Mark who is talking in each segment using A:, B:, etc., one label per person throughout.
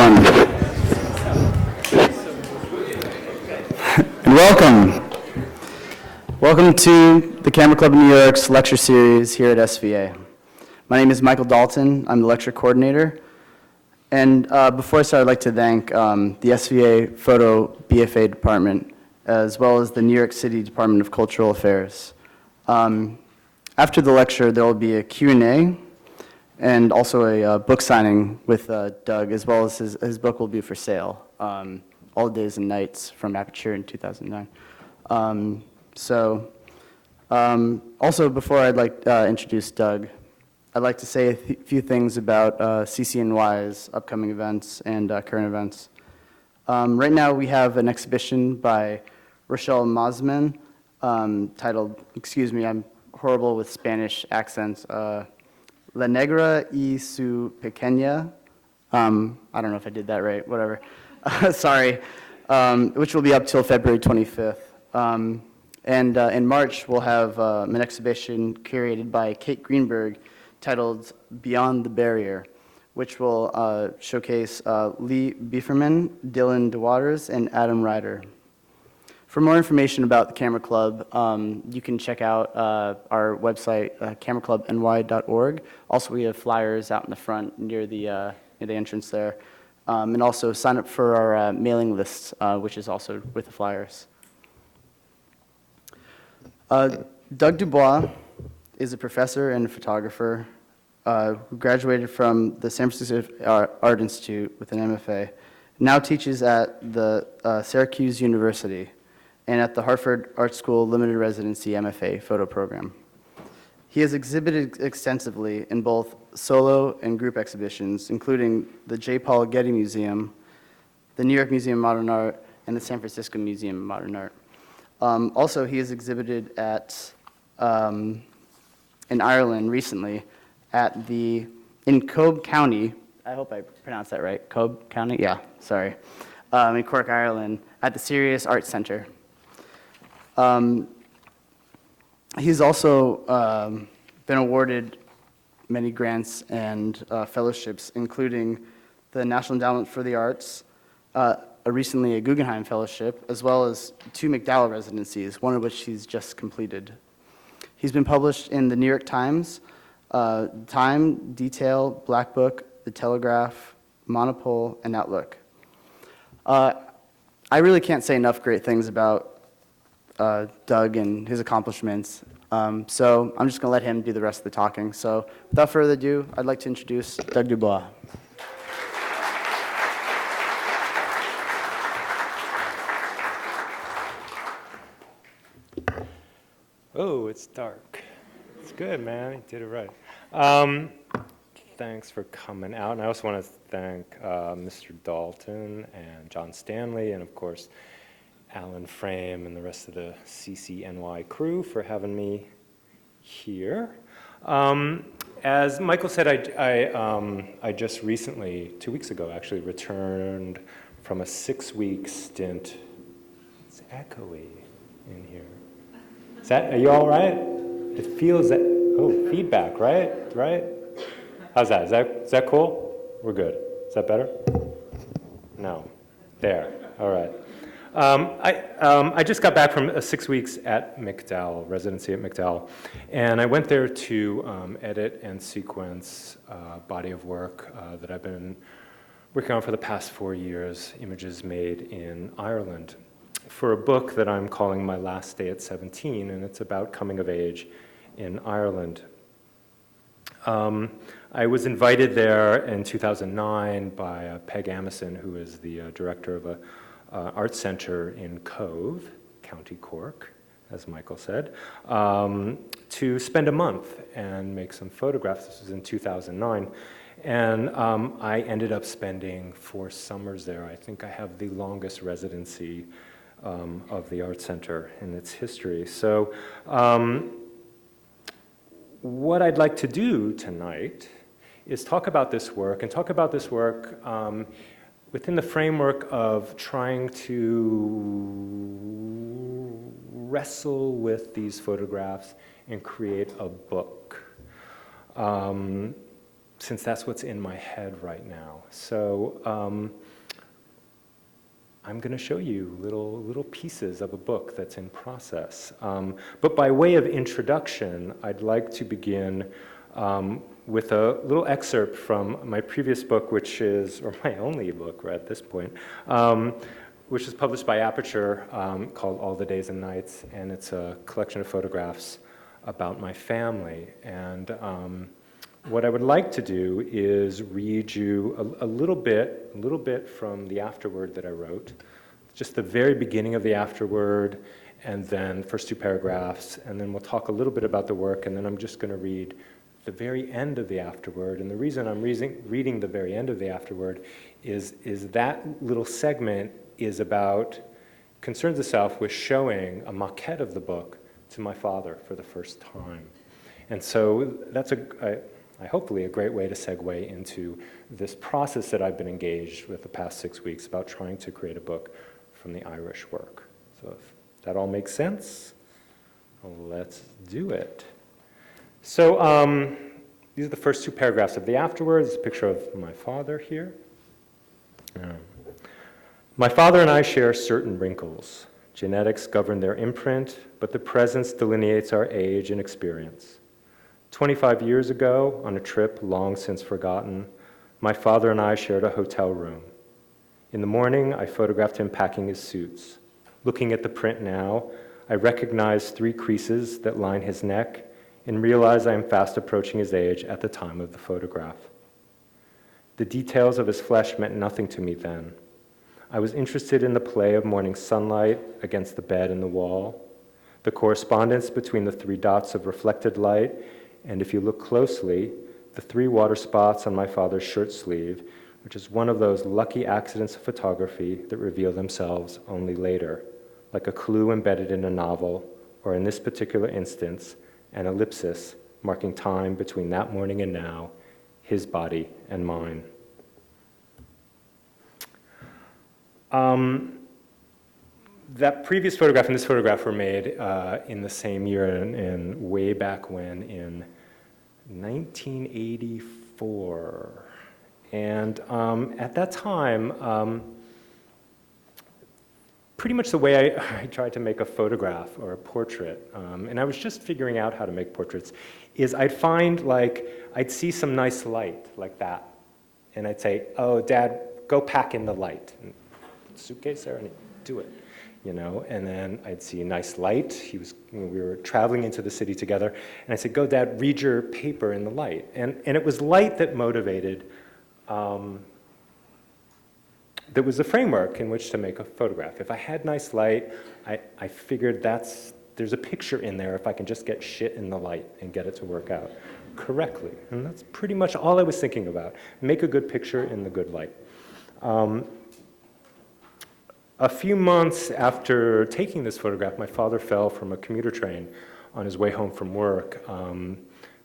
A: everyone. And welcome. Welcome to the Camera Club of New York's lecture series here at SVA. My name is Michael Dalton. I'm the lecture coordinator. And before I start, I'd like to thank the SVA Photo BFA department, as well as the New York City Department of Cultural Affairs. After the lecture, there will be a Q&A and also a book signing with Doug, as well as his book will be for sale, All Days and Nights from Aperture in 2009. Also, before I'd like to introduce Doug, I'd like to say a few things about CCNY's upcoming events and current events. Right now, we have an exhibition by Rochelle Mazman titled, excuse me, I'm horrible with Spanish accents, La Negra y su Pequeña. I don't know if I did that right, whatever. Sorry. Which will be up till February 25th. In March, we'll have an exhibition curated by Kate Greenberg titled Beyond the Barrier, which will showcase Lee Bieferman, Dylan DeWaters, and Adam Ryder. For more information about the Camera Club, you can check out our website, cameraclubny.org. Also, we have flyers out in the front near the entrance there. And also sign up for our mailing list, which is also with the flyers. Doug Dubois is a professor and photographer who graduated from the San Francisco Art Institute with an MFA, now teaches at the Syracuse University and at the Hartford Art School Limited Residency MFA photo program. He has exhibited extensively in both solo and group exhibitions, including the J. Paul Getty Museum, the New York Museum of Modern Art, and the San Francisco Museum of Modern Art. Also, he has exhibited in Ireland recently in Cobb County. I hope I pronounced that right. Cobb County? Yeah, sorry. In Cork, Ireland, at the Sirius Art Center. He's also been awarded many grants and fellowships, including the National Endowment for the Arts, recently a Guggenheim Fellowship, as well as 2 McDowell residencies, one of which he's just completed. He's been published in the New York Times, Time, Detail, Black Book, The Telegraph, Monopole, and Outlook. I really can't say enough great things about Doug and his accomplishments, so I'm just going to let him do the rest of the talking. So without further ado, I'd like to introduce Doug Dubois.
B: Oh, it's dark. It's good, man. You did it right. Thanks for coming out. And I also want to thank Mr. Dalton and John Stanley and, of course, Alan Frame and the rest of the CCNY crew for having me here. As Michael said, I just recently, 2 weeks ago actually, returned from a 6-week stint. It's echoey in here. Are you all right? It feels that, feedback, right? How's that? Is that cool? We're good. Is that better? No. There. All right. I just got back from 6 weeks at McDowell, residency at McDowell, and I went there to edit and sequence a body of work that I've been working on for the past 4 years, images made in Ireland, for a book that I'm calling My Last Day at 17, and it's about coming of age in Ireland. I was invited there in 2009 by Peg Amison, who is the director of a art center in Cove, County Cork, as Michael said, to spend a month and make some photographs. This was in 2009. And I ended up spending 4 summers there. I think I have the longest residency of the art center in its history. So what I'd like to do tonight is talk about this work, and talk about this work within the framework of trying to wrestle with these photographs and create a book. since that's what's in my head right now. So I'm going to show you little pieces of a book that's in process. But by way of introduction, I'd like to begin with a little excerpt from my previous book, which is, or my only book right at this point, which is published by Aperture, called All the Days and Nights, and it's a collection of photographs about my family. And what I would like to do is read you a little bit from the afterword that I wrote, just the very beginning of the afterword, and then first two paragraphs, and then we'll talk a little bit about the work, and then I'm just going to read the very end of the afterword. And the reason I'm reading the very end of the afterword is that little segment concerns itself with showing a maquette of the book to my father for the first time. And so that's hopefully a great way to segue into this process that I've been engaged with the past 6 weeks about trying to create a book from the Irish work. So if that all makes sense, let's do it. So these are the first two paragraphs of the afterwards. It's a picture of my father here. My father and I share certain wrinkles. Genetics govern their imprint, but the presence delineates our age and experience. 25 years ago, on a trip long since forgotten, my father and I shared a hotel room. In the morning, I photographed him packing his suits. Looking at the print now, I recognize 3 creases that line his neck and realize I am fast approaching his age at the time of the photograph. The details of his flesh meant nothing to me then. I was interested in the play of morning sunlight against the bed and the wall, the correspondence between the 3 dots of reflected light, and if you look closely, the 3 water spots on my father's shirt sleeve, which is one of those lucky accidents of photography that reveal themselves only later, like a clue embedded in a novel, or in this particular instance, an ellipsis marking time between that morning and now, his body and mine. That previous photograph and this photograph were made in the same year and way back when, in 1984. And at that time, pretty much the way I tried to make a photograph or a portrait, and I was just figuring out how to make portraits, is I'd see some nice light like that, and I'd say, oh, Dad, go pack in the light. And put the suitcase there and do it. And then I'd see a nice light. We were traveling into the city together, and I said, go, Dad, read your paper in the light. And it was light that motivated, that was the framework in which to make a photograph. If I had nice light, I figured there's a picture in there if I can just get shit in the light and get it to work out correctly. And that's pretty much all I was thinking about. Make a good picture in the good light. A few months after taking this photograph, my father fell from a commuter train on his way home from work,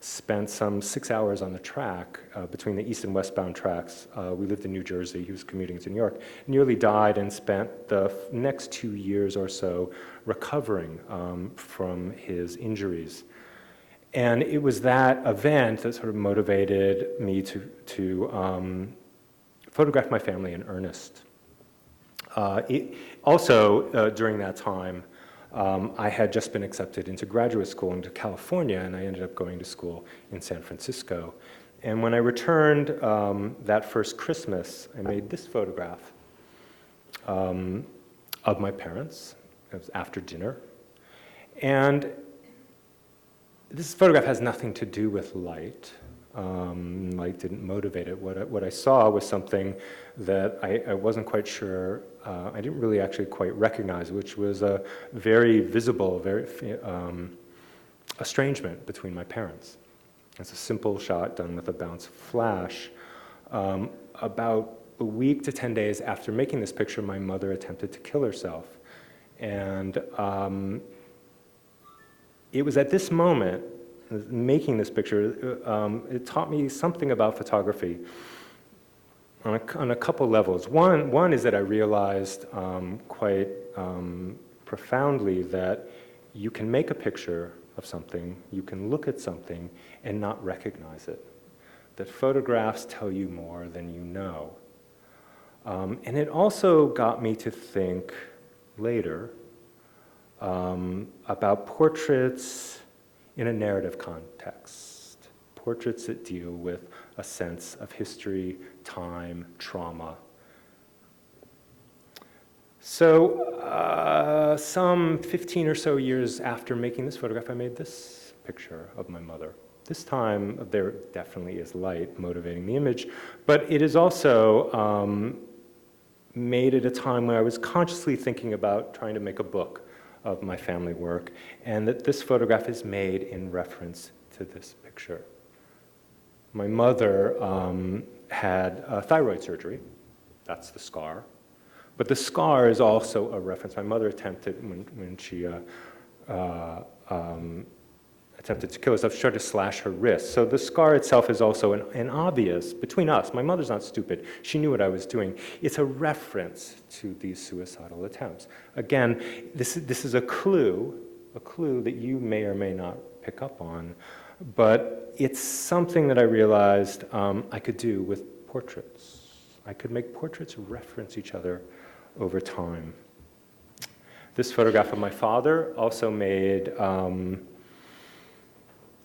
B: spent some 6 hours on the track between the east and westbound tracks. We lived in New Jersey. He was commuting to New York. Nearly died and spent the next 2 years or so recovering from his injuries. And it was that event that sort of motivated me to photograph my family in earnest. During that time, I had just been accepted into graduate school into California, and I ended up going to school in San Francisco. And when I returned that first Christmas, I made this photograph of my parents. It was after dinner. And this photograph has nothing to do with light. Light didn't motivate it. What I saw was something that I wasn't quite sure, I didn't really actually quite recognize, which was a very visible, estrangement between my parents. It's a simple shot done with a bounce flash. About a week to 10 days after making this picture, my mother attempted to kill herself. And it was at this moment, making this picture, it taught me something about photography on a couple levels. One is that I realized quite profoundly that you can make a picture of something, you can look at something and not recognize it. that photographs tell you more than you know. And it also got me to think later about portraits in a narrative context, portraits that deal with a sense of history, time, trauma. So some 15 or so years after making this photograph, I made this picture of my mother. This time, there definitely is light motivating the image, but it is also made at a time when I was consciously thinking about trying to make a book of my family work, and that this photograph is made in reference to this picture. My mother had thyroid surgery. That's the scar. But the scar is also a reference. My mother attempted, when she attempted to kill herself, she tried to slash her wrist. So the scar itself is also an obvious, between us, my mother's not stupid, she knew what I was doing. It's a reference to these suicidal attempts. Again, this is a clue that you may or may not pick up on, but it's something that I realized I could do with portraits. I could make portraits reference each other over time. This photograph of my father, also made,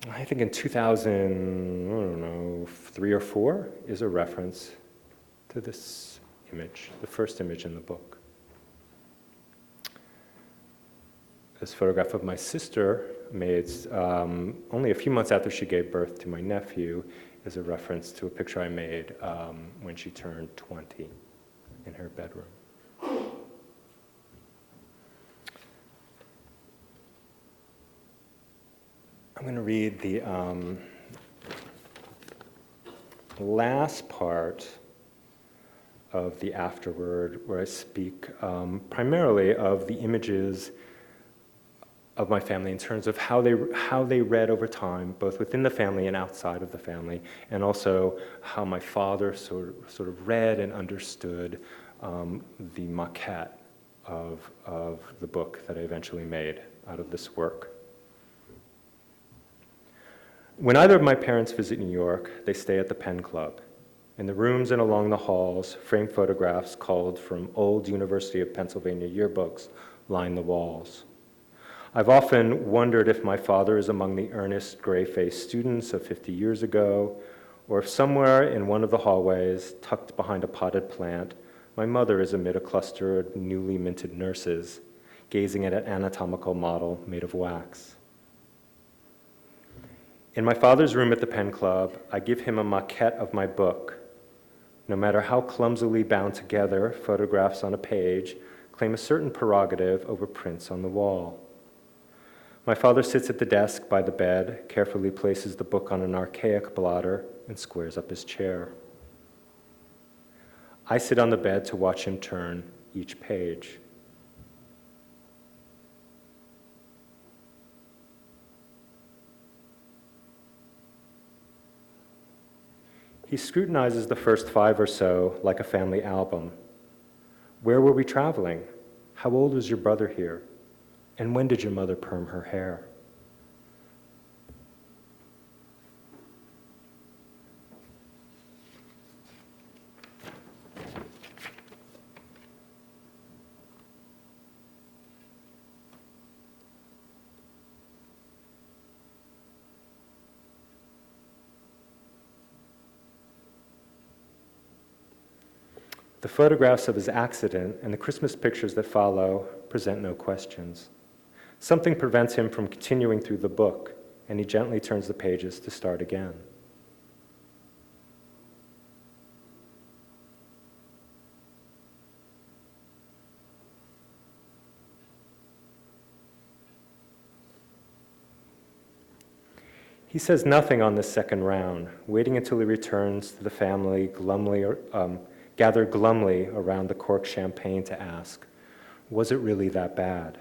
B: I think in 2003 or 4, is a reference to this image, the first image in the book. This photograph of my sister, made only a few months after she gave birth to my nephew, is a reference to a picture I made when she turned 20 in her bedroom. I'm going to read the last part of the afterword, where I speak primarily of the images of my family in terms of how they read over time, both within the family and outside of the family, and also how my father sort of read and understood the maquette of the book that I eventually made out of this work. When either of my parents visit New York, they stay at the Penn Club. In the rooms and along the halls, framed photographs culled from old University of Pennsylvania yearbooks line the walls. I've often wondered if my father is among the earnest, gray-faced students of 50 years ago, or if somewhere in one of the hallways, tucked behind a potted plant, my mother is amid a cluster of newly minted nurses, gazing at an anatomical model made of wax. In my father's room at the Penn Club, I give him a maquette of my book. No matter how clumsily bound together, photographs on a page claim a certain prerogative over prints on the wall. My father sits at the desk by the bed, carefully places the book on an archaic blotter, and squares up his chair. I sit on the bed to watch him turn each page. He scrutinizes the first 5 or so like a family album. Where were we traveling? How old was your brother here? And when did your mother perm her hair? The photographs of his accident and the Christmas pictures that follow present no questions. Something prevents him from continuing through the book, and he gently turns the pages to start again. He says nothing on this second round, waiting until he returns to the family gathered glumly around the cork champagne to ask, was it really that bad?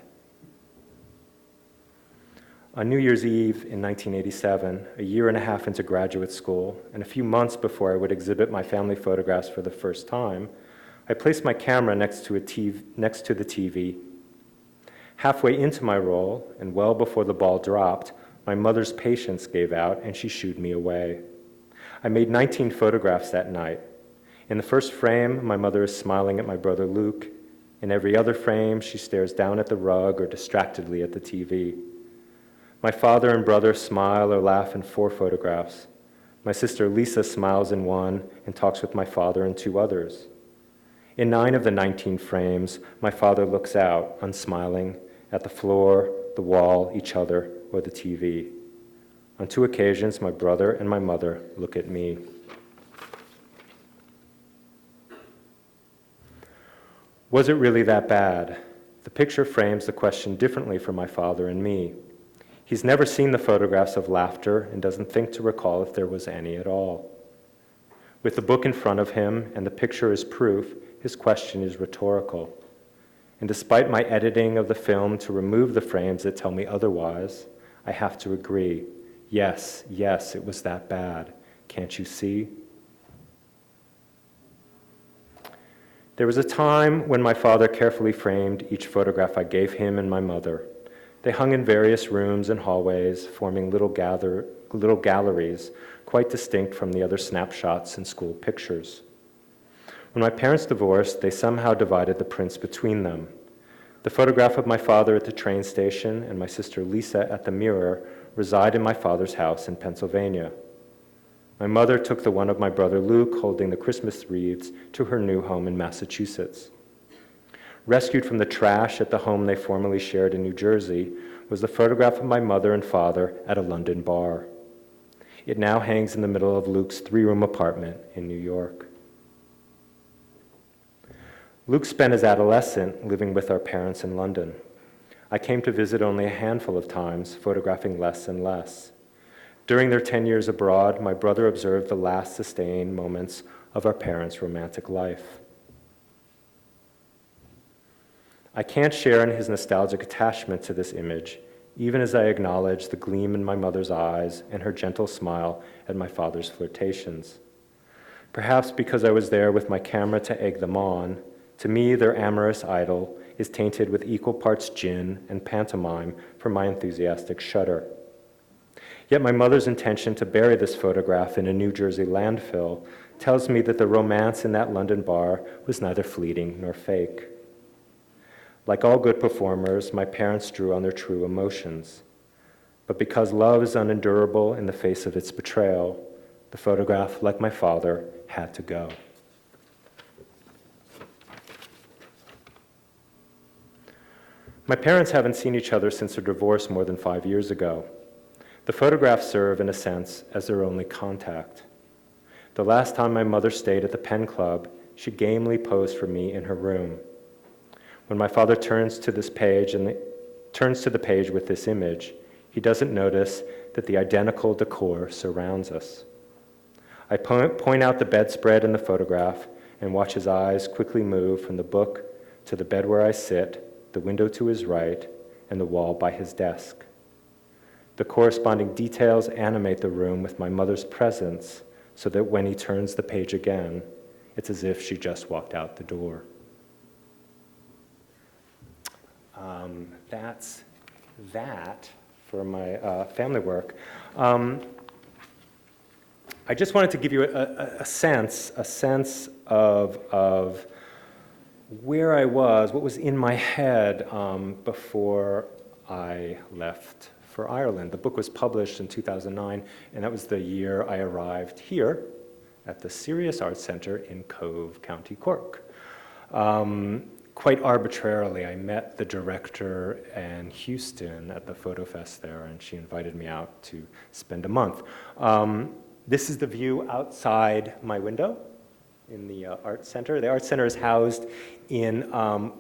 B: On New Year's Eve in 1987, a year and a half into graduate school, and a few months before I would exhibit my family photographs for the first time, I placed my camera next to the TV. Halfway into my roll, and well before the ball dropped, my mother's patience gave out and she shooed me away. I made 19 photographs that night. In the first frame, my mother is smiling at my brother Luke. In every other frame, she stares down at the rug or distractedly at the TV. My father and brother smile or laugh in 4 photographs. My sister Lisa smiles in 1 and talks with my father in 2 others. In 9 of the 19 frames, my father looks out, unsmiling, at the floor, the wall, each other, or the TV. On 2 occasions, my brother and my mother look at me. Was it really that bad? The picture frames the question differently for my father and me. He's never seen the photographs of laughter and doesn't think to recall if there was any at all. With the book in front of him and the picture as proof, his question is rhetorical. And despite my editing of the film to remove the frames that tell me otherwise, I have to agree. Yes, it was that bad. Can't you see? There was a time when my father carefully framed each photograph I gave him and my mother. They hung in various rooms and hallways, forming little galleries, quite distinct from the other snapshots and school pictures. When my parents divorced, they somehow divided the prints between them. The photograph of my father at the train station and my sister Lisa at the mirror reside in my father's house in Pennsylvania. My mother took the one of my brother Luke holding the Christmas wreaths to her new home in Massachusetts. Rescued from the trash at the home they formerly shared in New Jersey was the photograph of my mother and father at a London bar. It now hangs in the middle of Luke's 3-room apartment in New York. Luke spent his adolescence living with our parents in London. I came to visit only a handful of times, photographing less and less. During their 10 years abroad, my brother observed the last sustained moments of our parents' romantic life. I can't share in his nostalgic attachment to this image, even as I acknowledge the gleam in my mother's eyes and her gentle smile at my father's flirtations. Perhaps because I was there with my camera to egg them on, to me their amorous idyll is tainted with equal parts gin and pantomime for my enthusiastic shudder. Yet my mother's intention to bury this photograph in a New Jersey landfill tells me that the romance in that London bar was neither fleeting nor fake. Like all good performers, my parents drew on their true emotions. But because love is unendurable in the face of its betrayal, the photograph, like my father, had to go. My parents haven't seen each other since their divorce more than 5 years ago. The photographs serve, in a sense, as their only contact. The last time my mother stayed at the Penn Club, she gamely posed for me in her room. When my father turns to the page with this image, he doesn't notice that the identical decor surrounds us. I point out the bedspread in the photograph and watch his eyes quickly move from the book to the bed where I sit, the window to his right, and the wall by his desk. The corresponding details animate the room with my mother's presence so that when he turns the page again, it's as if she just walked out the door. That's that for my family work. I just wanted to give you a sense of where I was, what was in my head before I left for Ireland. The book was published in 2009, and that was the year I arrived here at the Serious Arts Center in Cove, County Cork. Quite arbitrarily, I met the director in Houston at the Photo Fest there, and she invited me out to spend a month. This is the view outside my window in the Art Center. The Art Center is housed in an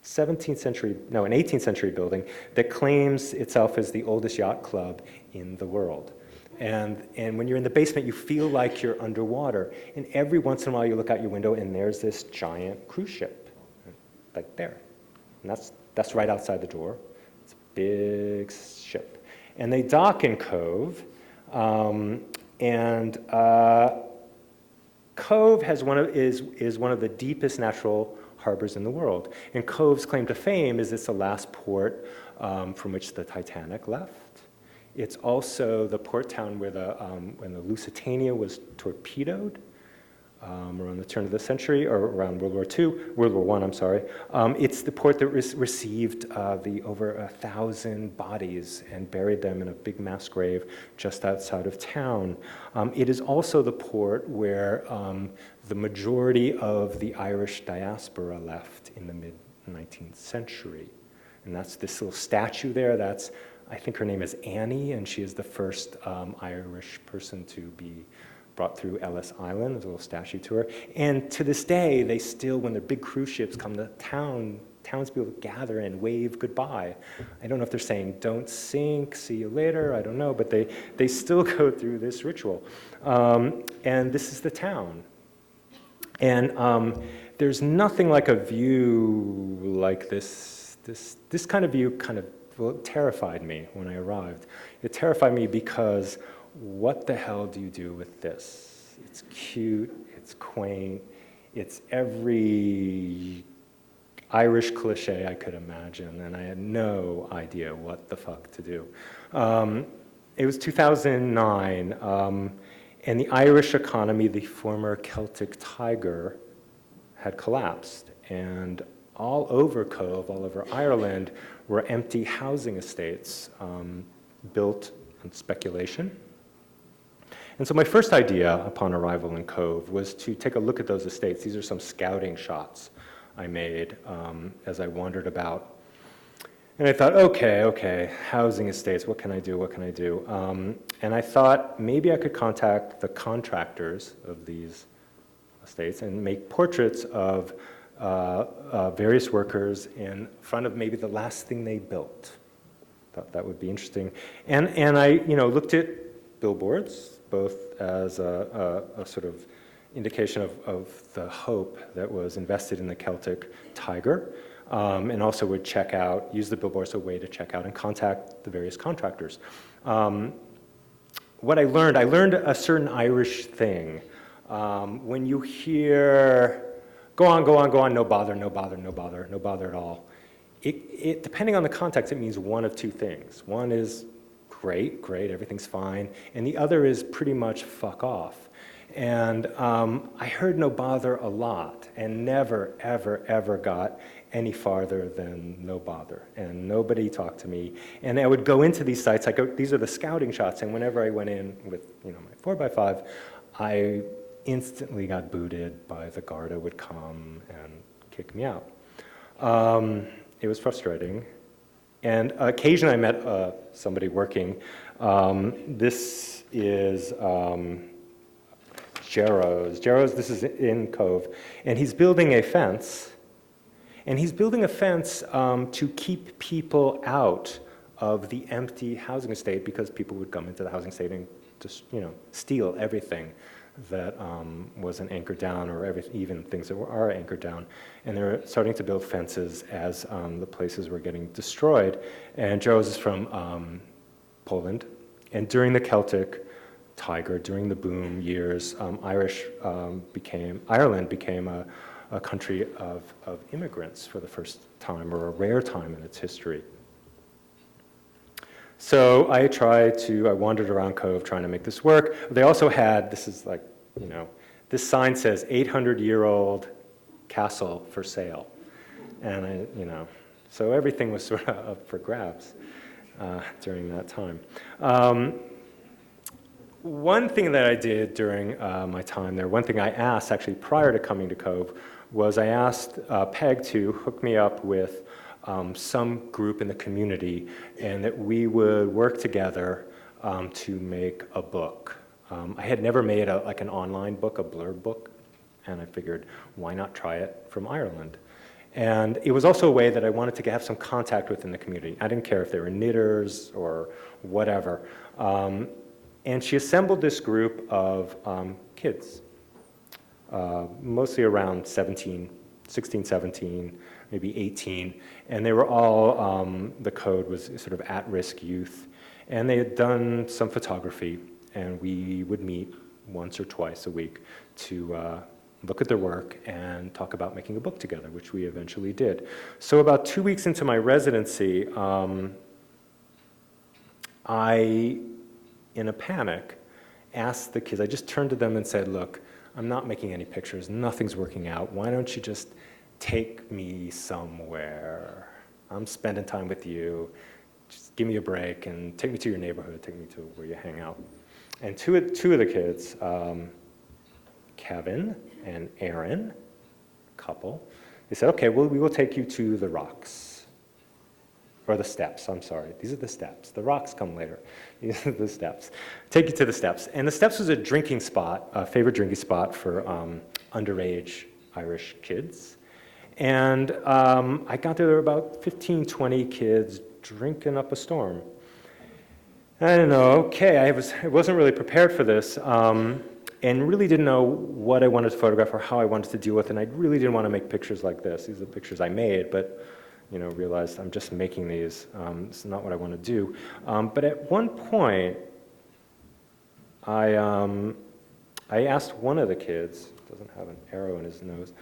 B: 18th century building that claims itself as the oldest yacht club in the world. And when you're in the basement, you feel like you're underwater. And every once in a while, you look out your window, and there's this giant cruise ship, like there. And that's right outside the door. It's a big ship. And they dock in Cove, Cove is one of the deepest natural harbors in the world. And Cove's claim to fame is it's the last port from which the Titanic left. It's also the port town where when the Lusitania was torpedoed around the turn of the century, or around World War I, I'm sorry. It's the port that received the over 1,000 bodies and buried them in a big mass grave just outside of town. It is also the port where the majority of the Irish diaspora left in the mid-19th century. And that's this little statue there. I think her name is Annie, and she is the first Irish person to be brought through Ellis Island. There's a little statue to her. And to this day, they still, when their big cruise ships come to town, townspeople gather and wave goodbye. I don't know if they're saying, don't sink, see you later, I don't know, but they still go through this ritual. And this is the town. And there's nothing like a view like this. This kind of view terrified me when I arrived. It terrified me because what the hell do you do with this? It's cute, it's quaint, it's every Irish cliche I could imagine, and I had no idea what the fuck to do. It was 2009, and the Irish economy, the former Celtic tiger, had collapsed, and all over Cove, all over Ireland, were empty housing estates built on speculation. And so my first idea upon arrival in Cove was to take a look at those estates. These are some scouting shots I made as I wandered about. And I thought, okay, housing estates, what can I do? And I thought maybe I could contact the contractors of these estates and make portraits of various workers in front of maybe the last thing they built. Thought that would be interesting. And I looked at billboards, both as a sort of indication of the hope that was invested in the Celtic tiger, and also would use the billboards as a way to check out and contact the various contractors. What I learned a certain Irish thing. When you hear, go on, no bother at all, it depending on the context, it means one of two things. One is great, everything's fine, and the other is pretty much fuck off. And I heard no bother a lot, and never, ever got any farther than no bother, and nobody talked to me. And I would go into these sites, these are the scouting shots, and whenever I went in with my 4x5, I instantly got booted by the Garda would come and kick me out. It was frustrating. And occasionally I met somebody working. This is Jarrow's, this is in Cove. And he's building a fence. And he's building a fence to keep people out of the empty housing estate because people would come into the housing estate and just, steal everything that wasn't anchored down, or even things that are anchored down. And they're starting to build fences as the places were getting destroyed. And Jarrow's is from Poland. And during the Celtic tiger, during the boom years, Ireland became a country of immigrants for the first time, or a rare time in its history. So I wandered around Cove trying to make this work. They also had, this sign says 800-year-old castle for sale. And so everything was sort of up for grabs during that time. One thing that I did during my time there, one thing I asked actually prior to coming to Cove, was I asked Peg to hook me up with some group in the community, and that we would work together to make a book. I had never made an online book, a blurb book, and I figured, why not try it from Ireland? And it was also a way that I wanted to have some contact within the community. I didn't care if they were knitters or whatever. And she assembled this group of kids, mostly around 16, 17, maybe 18, and they were all, the code was sort of at-risk youth, and they had done some photography, and we would meet once or twice a week to look at their work, and talk about making a book together, which we eventually did. So about 2 weeks into my residency, I, in a panic, asked the kids, I just turned to them and said, look, I'm not making any pictures, nothing's working out, why don't you just take me somewhere? I'm spending time with you, just give me a break and take me to your neighborhood, take me to where you hang out. And two of the kids, Kevin and Aaron, couple, they said, okay, well, we will take you to the rocks. Or the steps, I'm sorry. These are the steps. The rocks come later. These are the steps. Take you to the steps. And the steps was a drinking spot, a favorite drinking spot for underage Irish kids. And I got there were about 15, 20 kids drinking up a storm. I don't know, okay, I wasn't really prepared for this. And really didn't know what I wanted to photograph or how I wanted to deal with it. And I really didn't want to make pictures like this. These are the pictures I made, but realized I'm just making these. It's not what I want to do. But at one point, I asked one of the kids, doesn't have an arrow in his nose,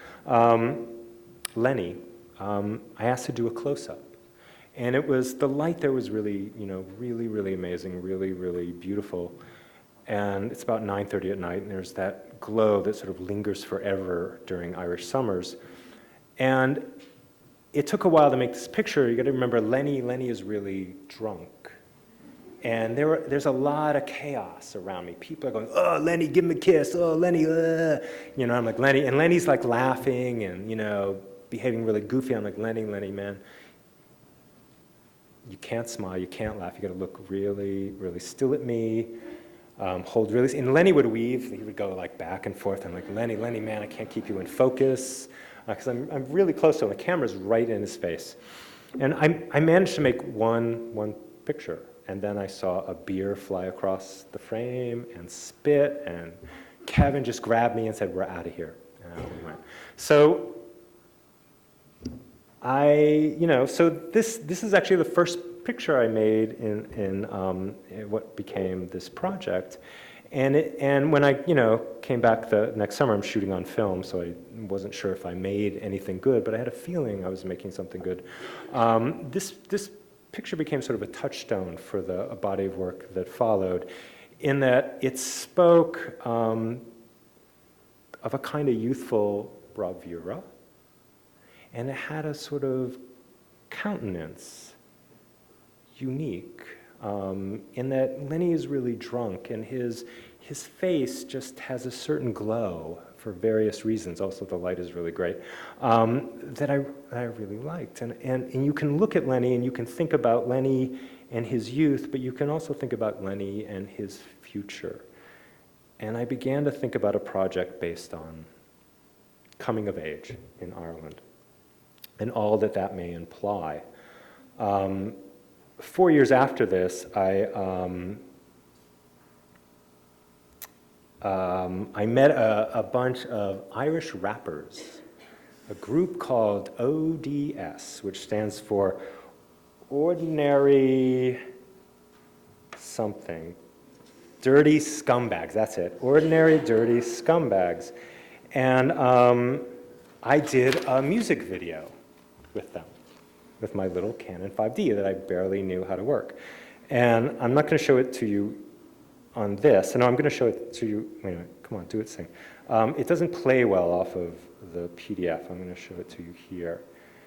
B: Lenny, I asked to do a close-up. And it was, the light there was really, really, really amazing, really, really beautiful. And it's about 9:30 at night, and there's that glow that sort of lingers forever during Irish summers. And it took a while to make this picture. You got to remember, Lenny is really drunk. And there's a lot of chaos around me. People are going, oh, Lenny, give him a kiss. Oh, Lenny, I'm like, Lenny. And Lenny's like laughing and, behaving really goofy. I'm like, Lenny, man, you can't smile, you can't laugh. You got to look really, really still at me. Hold really, and Lenny would weave. He would go like back and forth. I'm like, Lenny, man, I can't keep you in focus because I'm really close to him. The camera's right in his face, and I managed to make one picture, and then I saw a beer fly across the frame and spit, and Kevin just grabbed me and said, "We're out of here," and we went. So so this is actually the first picture I made in what became this project, and when I came back the next summer, I'm shooting on film, so I wasn't sure if I made anything good, but I had a feeling I was making something good. This picture became sort of a touchstone for a body of work that followed, in that it spoke of a kind of youthful bravura, and it had a sort of countenance, unique, in that Lenny is really drunk, and his face just has a certain glow for various reasons. Also, the light is really great, that I really liked. And you can look at Lenny and you can think about Lenny and his youth, but you can also think about Lenny and his future. And I began to think about a project based on coming of age in Ireland and all that may imply. 4 years after this, I met a bunch of Irish rappers, a group called ODS, which stands for Ordinary something. Dirty Scumbags, that's it. Ordinary Dirty Scumbags. And I did a music video with them, with my little Canon 5D that I barely knew how to work. And I'm not going to show it to you on this. No, I'm going to show it to you. Wait a minute. Come on, do it, sing. It doesn't play well off of the PDF. I'm going to show it to you here.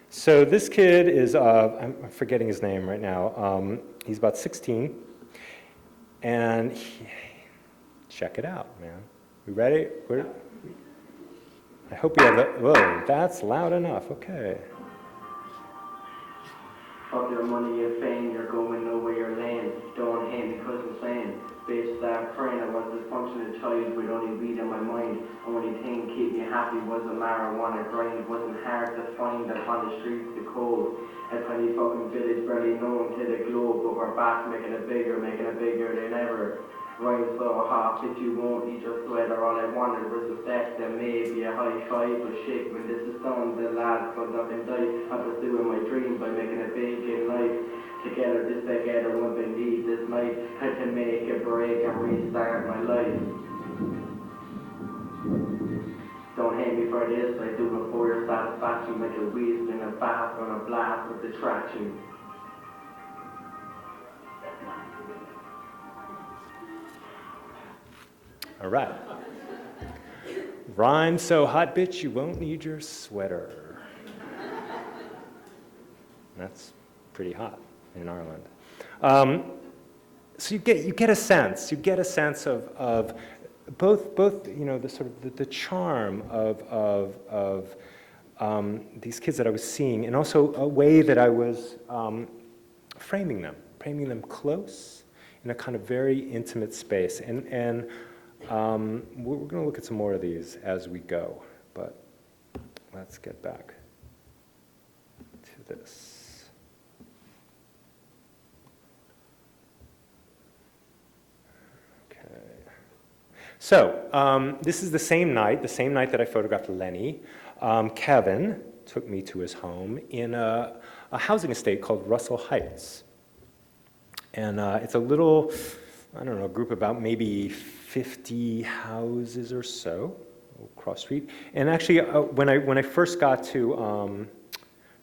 B: So this kid is, I'm forgetting his name right now. He's about 16. And check it out, man. We ready? I hope you have whoa, that's loud enough. Okay.
C: Fuck your money, your fame, you're going nowhere, you're lame. Don't hate me cause I'm saying, bitch, that friend, I was a dysfunctional child with only weed in my mind. Only thing keep me happy was a marijuana grind. It wasn't hard to find upon the streets, the cold. A tiny fucking village barely known to the globe, but we're back making it bigger than ever. Rhyme so hot that you won't eat your sweater. All I wanted was a step that maybe a high five, but shit, when this is done, the lads got up and died. I'm pursuing my dream by making it big in life. Together, what I need this night. I can make a break and restart my life. Don't hate me for this, I do it for your satisfaction, like a weasel in a bath on a blast with attraction.
B: All right. Rhyme so hot, bitch, you won't need your sweater. That's pretty hot in Ireland. So you get a sense of both you know, the sort of the charm of these kids that I was seeing, and also a way that I was framing them close in a kind of very intimate space. And we're going to look at some more of these as we go, but let's get back to this. Okay. So this is the same night that I photographed Lenny. Kevin took me to his home in a housing estate called Russell Heights. And it's a little, I don't know, a group about maybe 50 houses or so, cross street. And actually, when I first got to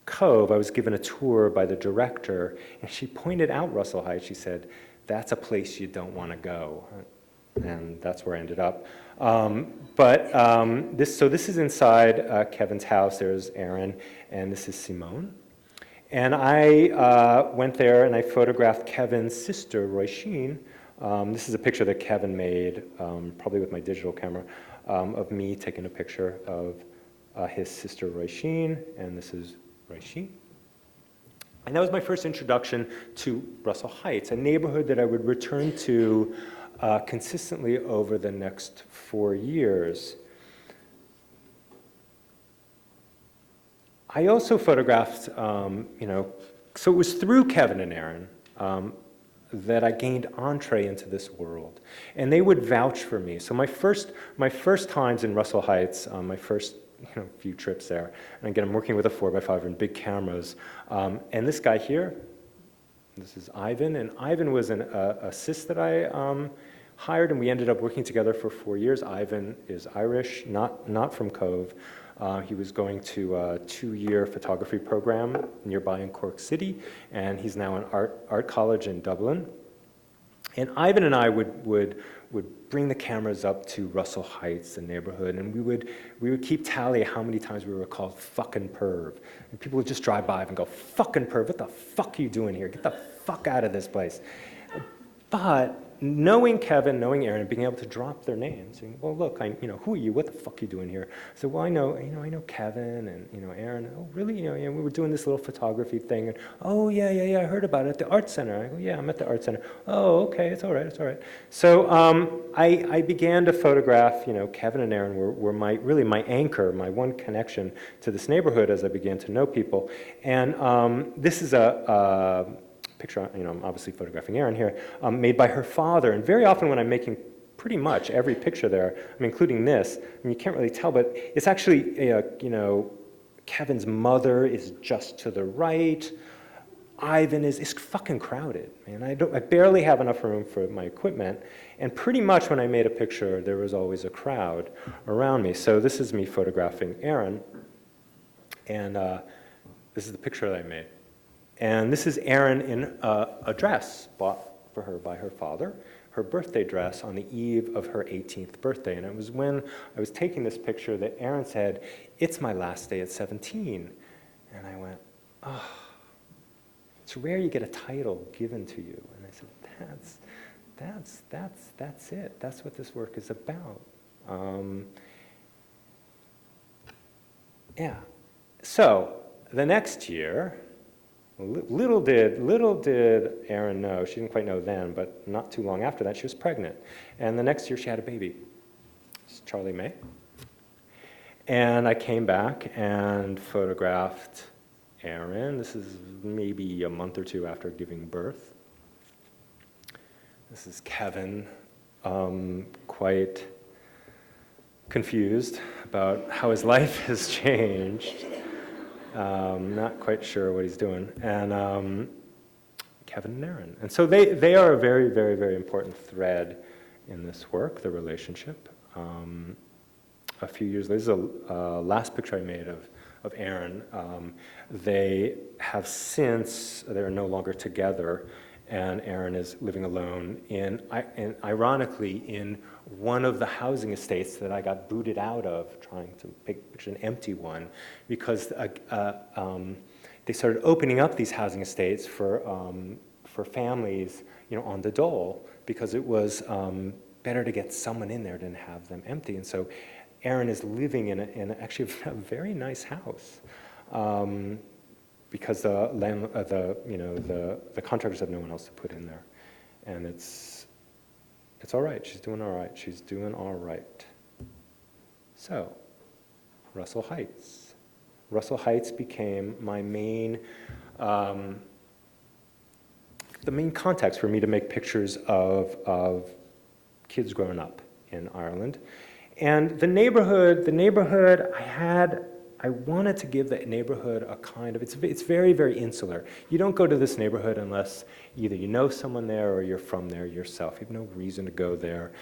B: Cove, I was given a tour by the director, and she pointed out Russell Heights. She said, "That's a place you don't want to go." And that's where I ended up. This is inside Kevin's house. There's Aaron, and this is Simone. And I went there and I photographed Kevin's sister, Roisin. This is a picture that Kevin made, probably with my digital camera, of me taking a picture of his sister, Roisin, and this is Roisin. And that was my first introduction to Russell Heights, a neighborhood that I would return to consistently over the next 4 years. I also photographed, so it was through Kevin and Aaron that I gained entree into this world, and they would vouch for me. So my first times in Russell Heights, my first few trips there, and again I'm working with a 4x5 and big cameras, and this guy here, this is Ivan, and Ivan was an assist that I hired, and we ended up working together for 4 years. Ivan is Irish, not from Cove. He was going to a 2-year photography program nearby in Cork City, and he's now in art college in Dublin. And Ivan and I would bring the cameras up to Russell Heights, the neighborhood, and we would keep tally of how many times we were called fucking perv. And people would just drive by and go, "Fucking perv, what the fuck are you doing here? Get the fuck out of this place." But knowing Kevin, knowing Aaron, and being able to drop their names, saying, "Well, look, who are you? What the fuck are you doing here?" So, "Well, I know Kevin and Aaron." "Oh, really? We were doing this little photography thing." And, "Oh, yeah, I heard about it at the art center." I go, "Yeah, I'm at the art center." "Oh, okay, it's all right." So I began to photograph. Kevin and Aaron were my anchor, my one connection to this neighborhood as I began to know people. And this is a picture, I'm obviously photographing Aaron here, made by her father. And very often when I'm making pretty much every picture there, including this, you can't really tell, but it's actually, Kevin's mother is just to the right. Ivan is fucking crowded, man. I barely have enough room for my equipment. And pretty much when I made a picture, there was always a crowd around me. So this is me photographing Aaron. And this is the picture that I made. And this is Erin in a dress bought for her by her father, her birthday dress on the eve of her 18th birthday. And it was when I was taking this picture that Erin said, "It's my last day at 17. And I went, "Oh, it's rare you get a title given to you." And I said, that's it. That's what this work is about. Yeah. So the next year, little did Erin know, she didn't quite know then, but not too long after that, she was pregnant. And the next year she had a baby. It's Charlie May. And I came back and photographed Erin. This is maybe a month or two after giving birth. This is Kevin, quite confused about how his life has changed. Not quite sure what he's doing. And Kevin and Aaron. And so they are a very, very, very important thread in this work, the relationship. a few years later. This is the last picture I made of Aaron. They have since, they're no longer together, and Aaron is living alone and ironically, in one of the housing estates that I got booted out of, trying to picture an empty one, because they started opening up these housing estates for families, on the dole, because it was better to get someone in there than have them empty. And so Aaron is living in actually a very nice house, because the contractors have no one else to put in there, and it's all right. She's doing all right. She's doing all right. So, Russell Heights. Russell Heights became my main, the main context for me to make pictures of kids growing up in Ireland. And the neighborhood I wanted to give the neighborhood a kind of, it's very, very insular. You don't go to this neighborhood unless either you know someone there or you're from there yourself. You have no reason to go there.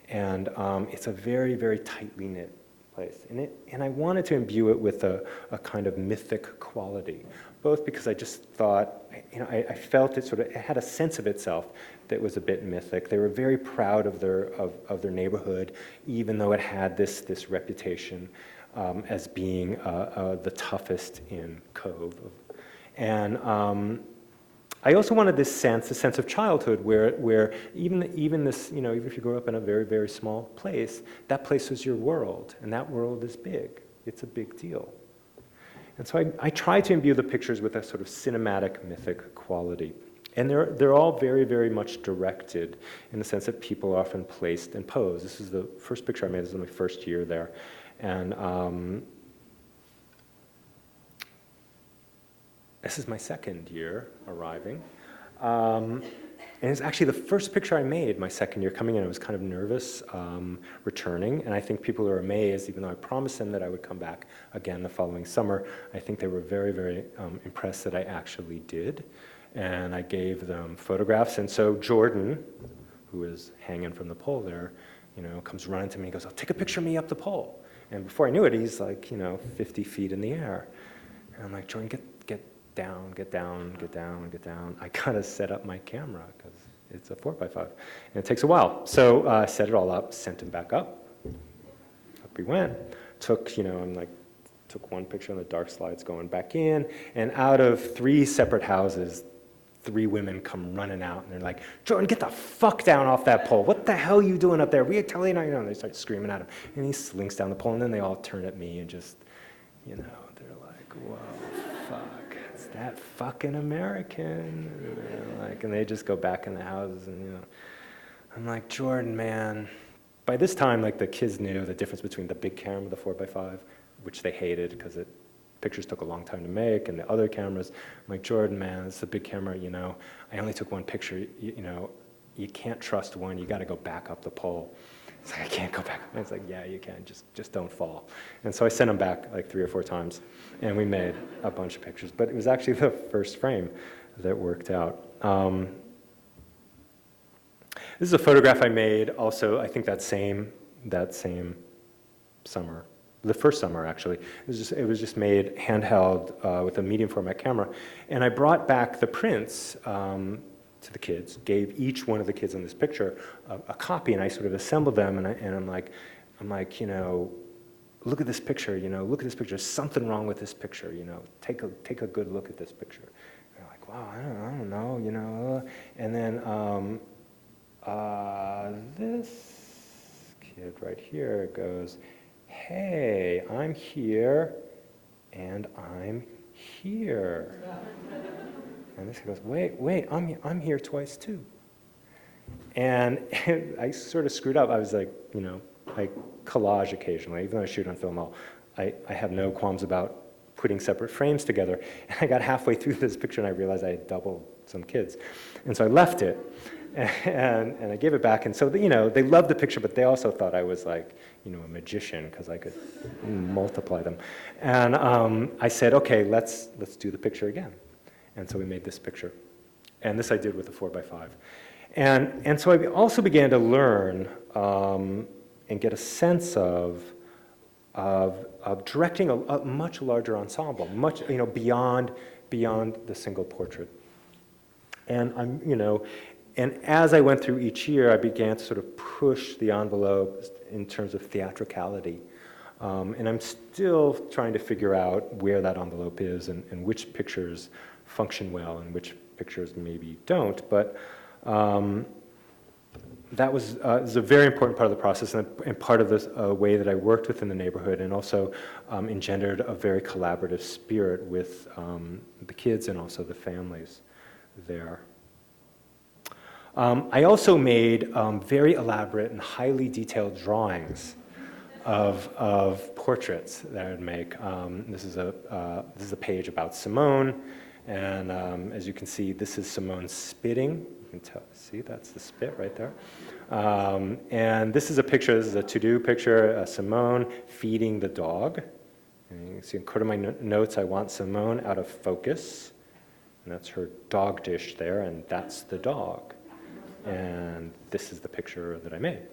B: And it's a very, very tightly knit place. And I wanted to imbue it with a kind of mythic quality, both because I just thought, I felt it had a sense of itself that was a bit mythic. They were very proud of their neighborhood, even though it had this reputation as being the toughest in Cove. And I also wanted this sense of childhood where even this, even if you grow up in a very, very small place, that place is your world, and that world is big. It's a big deal. And so I try to imbue the pictures with a sort of cinematic, mythic quality. And they're all very, very much directed in the sense that people are often placed and posed. This is the first picture I made. This is my first year there. And this is my second year arriving. And it's actually the first picture I made my second year coming in. I was kind of nervous returning, and I think people are amazed, even though I promised them that I would come back again the following summer. I think they were very, very impressed that I actually did. And I gave them photographs. And so Jordan, who is hanging from the pole there, comes running to me and goes, "Oh, take a picture of me up the pole." And before I knew it, he's like, 50 feet in the air. And I'm like, "Jordan, get down, get down, get down, get down." I gotta set up my camera because it's a 4x5, and it takes a while. So I set it all up, sent him back up. Up we went. Took one picture on the dark slides going back in, and out of 3 separate houses, 3 women come running out, and they're like, "Jordan, get the fuck down off that pole. What the hell are you doing up there? We are telling you," and they start screaming at him. And he slinks down the pole, and then they all turn at me and just, they're like, "Whoa, fuck, it's that fucking American." And they just go back in the houses, and I'm like, "Jordan, man." By this time, the kids knew the difference between the big camera, the 4x5, which they hated because pictures took a long time to make, and the other cameras. I'm like, "Jordan, man, it's a big camera, I only took one picture, you can't trust one, you gotta go back up the pole." It's like, "I can't go back." And it's like, "Yeah, you can, just don't fall." And so I sent him back 3 or 4 times, and we made a bunch of pictures. But it was actually the first frame that worked out. This is a photograph I made also, I think that same summer. The first summer, actually. It was just made handheld with a medium format camera. And I brought back the prints to the kids, gave each one of the kids in this picture a copy, and I sort of assembled them, and I'm like, "Look at this picture, look at this picture. There's something wrong with this picture, take a good look at this picture." And they're like, "Wow, I don't know, And then this kid right here goes, "Hey, I'm here, and I'm here." And this guy goes, wait, I'm here twice too. And I sort of screwed up. I was like, I collage occasionally. Even though I shoot on film, I have no qualms about putting separate frames together. And I got halfway through this picture, and I realized I had doubled some kids. And so I left it. And I gave it back, and so they loved the picture, but they also thought I was a magician because I could multiply them. And I said, "Okay, let's do the picture again." And so we made this picture, and this I did with a 4x5. And so I also began to learn and get a sense of of directing a much larger ensemble, much beyond the single portrait. And and as I went through each year, I began to sort of push the envelope in terms of theatricality. And I'm still trying to figure out where that envelope is and which pictures function well and which pictures maybe don't. But that was is a very important part of the process and part of this way that I worked within the neighborhood, and also engendered a very collaborative spirit with the kids and also the families there. I also made very elaborate and highly detailed drawings of portraits that I would make. This is a page about Simone, and as you can see, this is Simone spitting. You can see that's the spit right there. And this is a picture. This is a to-do picture. Simone feeding the dog. And you can see in quote of my notes, I want Simone out of focus, and that's her dog dish there, and that's the dog. And this is the picture that I made.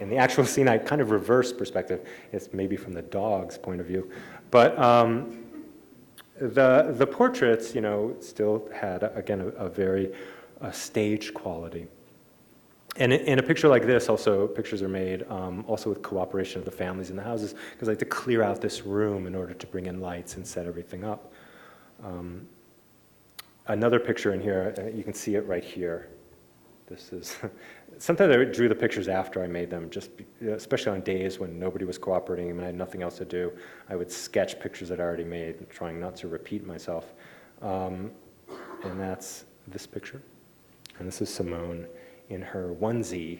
B: In the actual scene, I kind of reverse perspective. It's maybe from the dog's point of view. But the portraits, still had, again, a very staged quality. And in a picture like this, also, pictures are made also with cooperation of the families in the houses, because I like to clear out this room in order to bring in lights and set everything up. Another picture in here, you can see it right here. This is, sometimes I drew the pictures after I made them, especially on days when nobody was cooperating and I had nothing else to do. I would sketch pictures that I already made, trying not to repeat myself. And that's this picture. And this is Simone in her onesie,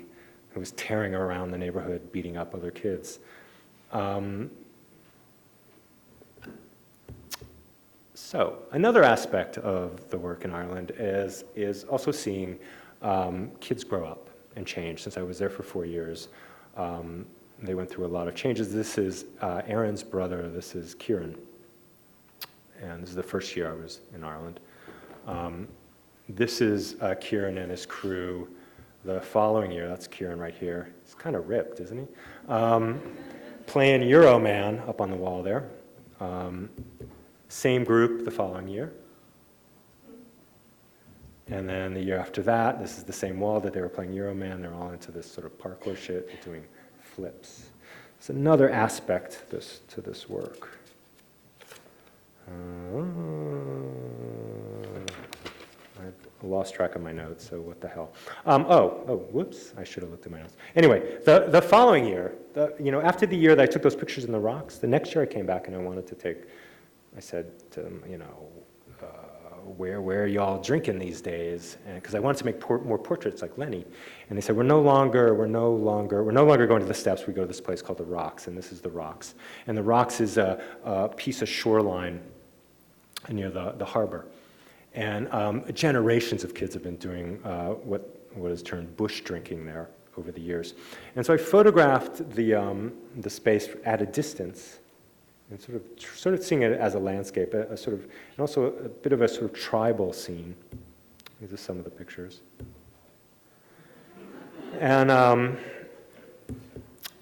B: who was tearing around the neighborhood, beating up other kids. So another aspect of the work in Ireland is also seeing kids grow up and change. Since I was there for 4 years, they went through a lot of changes. This is Aaron's brother. This is Kieran. And this is the first year I was in Ireland. This is Kieran and his crew the following year. That's Kieran right here. He's kind of ripped, isn't he? Playing Euro Man up on the wall there. Same group the following year. And then the year after that, this is the same wall that they were playing Euro Man. They're all into this sort of parkour shit, doing flips. It's another aspect to this work. I lost track of my notes, so what the hell. Whoops, I should have looked at my notes. Anyway, the following year, after the year that I took those pictures in the rocks, the next year I came back and I wanted to take, I said to them, where are y'all drinking these days? Because I wanted to make more portraits like Lenny. And they said, we're no longer going to the steps. We go to this place called the Rocks, and this is the Rocks. And the Rocks is a piece of shoreline near the harbor. And generations of kids have been doing what is termed bush drinking there over the years. And so I photographed the space at a distance, and sort of seeing it as a landscape, and also a bit of a sort of tribal scene. These are some of the pictures. And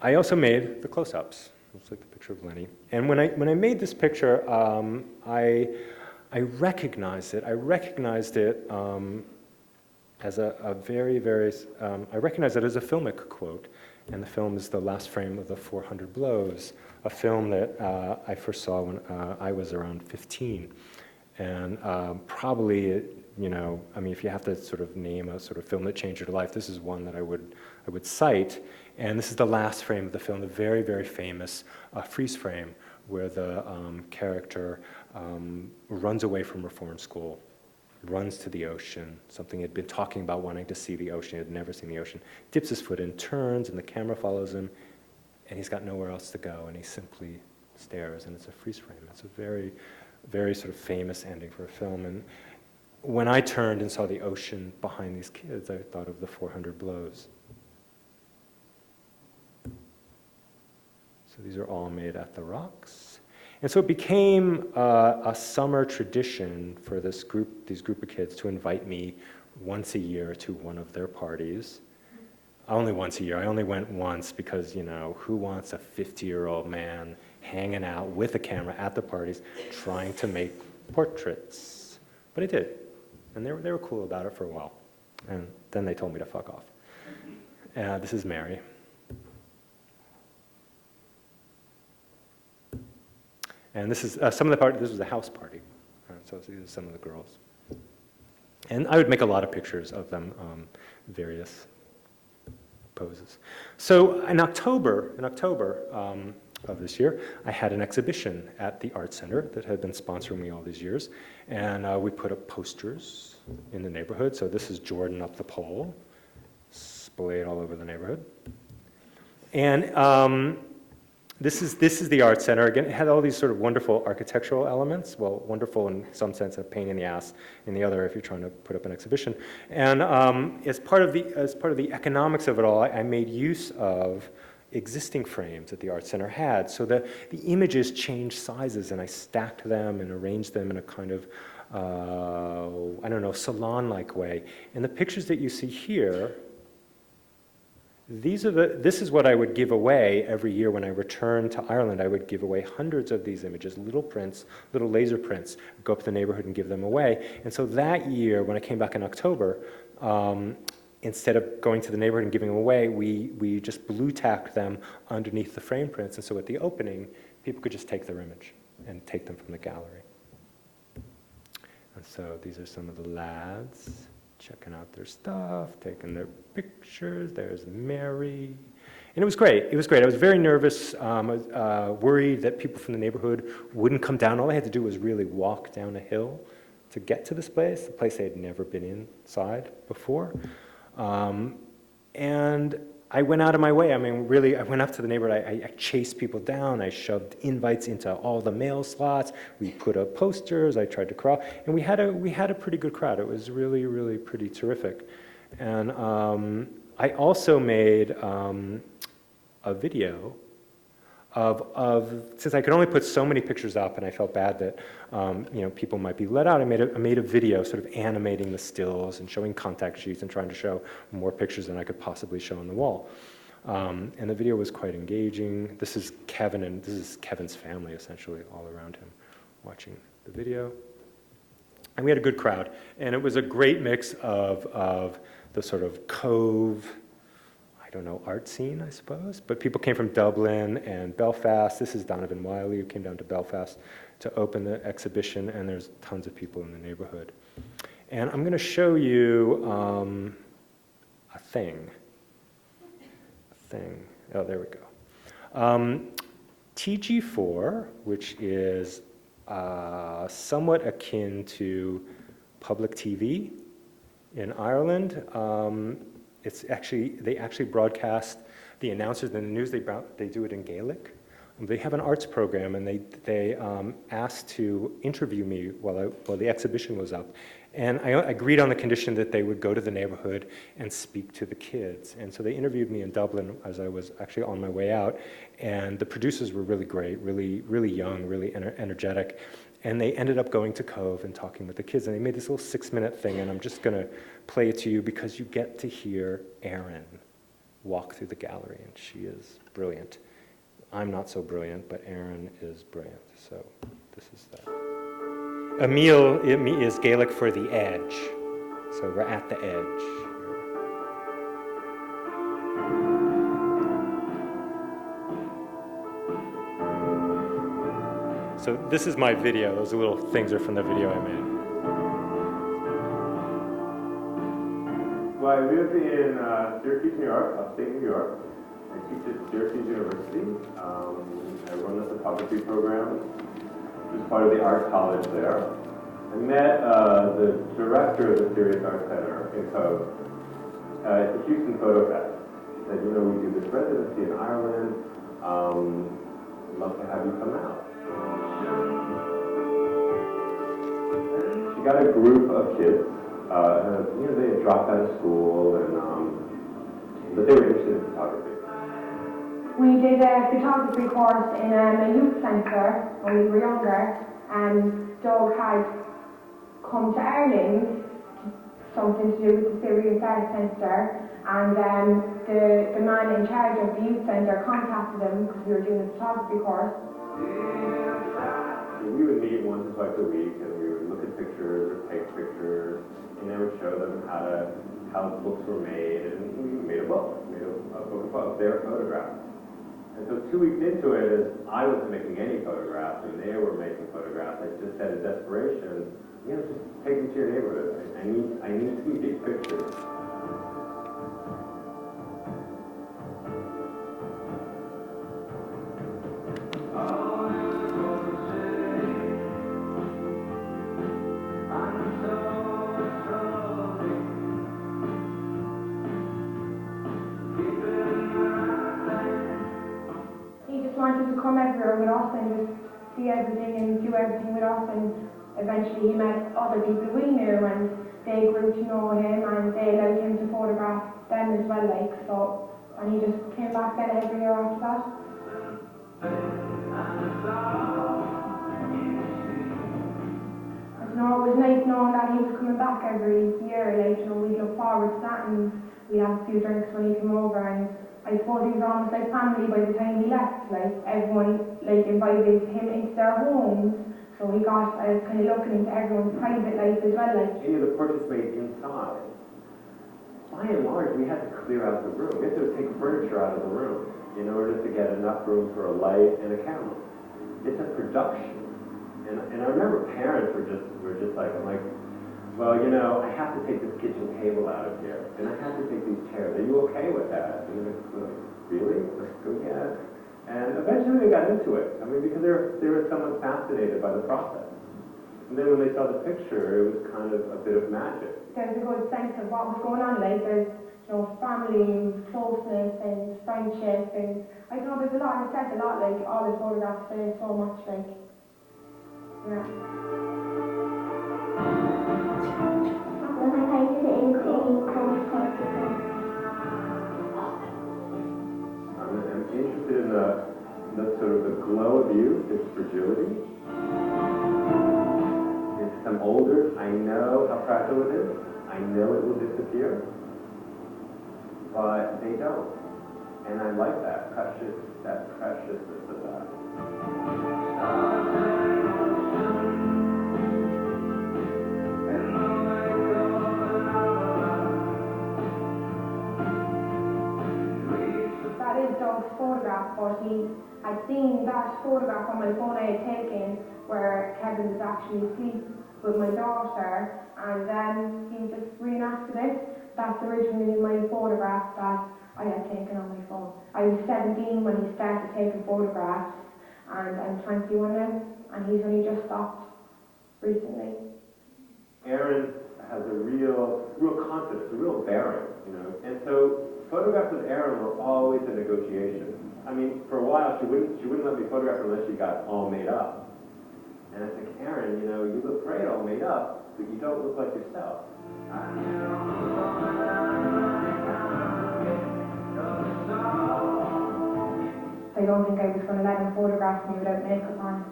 B: I also made the close-ups. Looks like the picture of Lenny. And when I made this picture, I recognized it. I recognized it as a very, very. I recognized it as a filmic quote, and the film is the last frame of the 400 Blows, a film that I first saw when I was around 15, and probably, if you have to sort of name a sort of film that changed your life, this is one that I would cite, and this is the last frame of the film, the very, very famous freeze frame, where the character runs away from reform school, runs to the ocean, something he'd been talking about, wanting to see the ocean, he had never seen the ocean, dips his foot in, turns, and the camera follows him, and he's got nowhere else to go, and he simply stares, and it's a freeze frame. It's a very, very sort of famous ending for a film, and when I turned and saw the ocean behind these kids, I thought of the 400 Blows. So these are all made at the Rocks. And so it became a summer tradition for these group of kids to invite me once a year to one of their parties. only once a year. I only went once because, you know, who wants a 50-year-old man hanging out with a camera at the parties trying to make portraits? But I did, and they were cool about it for a while. And then they told me to fuck off. This is Mary. And this is some of the party. This was a house party, so these are some of the girls. And I would make a lot of pictures of them, various poses. So in October of this year, I had an exhibition at the Art Center that had been sponsoring me all these years, and we put up posters in the neighborhood. So this is Jordan up the pole, splayed all over the neighborhood. And this is the Art Center. Again, it had all these sort of wonderful architectural elements. Well, wonderful in some sense, a pain in the ass in the other if you're trying to put up an exhibition. And as part of the economics of it all, I made use of existing frames that the Art Center had. So the images changed sizes, and I stacked them and arranged them in a kind of, I don't know, salon-like way. And the pictures that you see here, this is what I would give away every year when I returned to Ireland. I would give away hundreds of these images, little prints, little laser prints, go up to the neighborhood and give them away. And so that year, when I came back in October, instead of going to the neighborhood and giving them away, we just blue tacked them underneath the frame prints. And so at the opening, people could just take their image and take them from the gallery. And so these are some of the lads checking out their stuff, taking their pictures. There's Mary. And it was great. It was great. I was very nervous, worried that people from the neighborhood wouldn't come down. All I had to do was really walk down a hill to get to this place, a place I had never been inside before. And I went out of my way. I mean, really, I went up to the neighborhood. I chased people down. I shoved invites into all the mail slots. We put up posters. I tried to crawl. And we had a pretty good crowd. It was really, really pretty terrific. And I also made a video of since I could only put so many pictures up, and I felt bad that people might be let out. I made a video sort of animating the stills and showing contact sheets and trying to show more pictures than I could possibly show on the wall. And the video was quite engaging. This is Kevin, and this is Kevin's family essentially all around him watching the video. And we had a good crowd, and it was a great mix of the sort of Cove, I don't know, art scene, I suppose. But people came from Dublin and Belfast. This is Donovan Wiley, who came down to Belfast to open the exhibition, and there's tons of people in the neighborhood. And I'm going to show you a thing. Oh, there we go. TG4, which is somewhat akin to public TV in Ireland. They actually broadcast the announcers in the news. They do it in Gaelic. They have an arts program, and they asked to interview me while the exhibition was up. And I agreed on the condition that they would go to the neighborhood and speak to the kids. And so they interviewed me in Dublin as I was actually on my way out. And the producers were really great, really, really young, really energetic. And they ended up going to Cove and talking with the kids. And they made this little 6-minute thing, and I'm just going to play it to you because you get to hear Erin walk through the gallery, and she is brilliant. I'm not so brilliant, but Erin is brilliant. So this is that. Emil is Gaelic for the edge. So we're at the edge. So this is my video. Those little things are from the video I made.
D: Well, I live in Syracuse, New York, upstate New York. I teach at Syracuse University. I run the photography program, which is part of the art college there. I met the director of the Sirius Art Center in Cove at the Houston Photo Fest. She said, we do this residency in Ireland. I'd love to have you come out. She got a group of kids. They had dropped out of school, but they were interested in photography.
E: We did a photography course in a youth centre when we were younger, and Doug had come to Ireland something to do with the Serious Arts Centre, and the man in charge of the youth centre contacted him because we were doing a photography course.
D: We would meet once or twice a week, and we would look at pictures or take pictures, and I would show them how books were made, and we made a book of their photographs. And so 2 weeks into it, as I wasn't making any photographs, and they were making photographs, I just had a desperation, just take them to your neighborhood. I need to see these pictures.
E: Wanted to come everywhere with us and just see everything and do everything with us, and eventually he met other people we knew and they grew to know him and they allowed him to photograph them as well, like, so, and he just came back then every year after that. It was nice knowing that he was coming back every year, like, we'd look forward to that and we'd have a few drinks when he came over, and I suppose he was almost like family by the time he left, like everyone like invited him into their homes, so he got kind of looking into everyone's private life as well. Like
D: any of the portraits made inside, by and large, we had to clear out the room. We had to take furniture out of the room in order to get enough room for a light and a camera. It's a production, and I remember parents were just like, I'm like, well, I have to take this kitchen table out of here, and I have to take these chairs. Are you okay with that? And they're like, really? Like, oh, yeah. And eventually they got into it. I mean, because they were somewhat fascinated by the process. And then when they saw the picture, it was kind of a bit of magic.
E: There's a good sense of what was going on. Like there's, family, closeness, and friendship, and I don't know. There's a lot. It says a lot. Like all the photographs say so much. Like, yeah.
D: I'm interested in the sort of the glow of youth, its fragility. I'm older, I know how fragile it is. I know it will disappear. But they don't. And I like that preciousness of that.
E: That is Doug's photograph, but he had seen that photograph on my phone I had taken where Kevin was actually asleep with my daughter, and then he just reenacted it. That's originally my photograph that I had taken on my phone. I was 17 when he started taking photographs, and I'm 21 now, and he's only just stopped recently.
D: Aaron has a real confidence, a real bearing, and so photographs with Aaron were always a negotiation. I mean, for a while she wouldn't let me photograph her unless she got all made up. And I think, Aaron, you look great all made up, but you don't look like yourself.
E: I don't think I was going to let him photograph me without makeup on,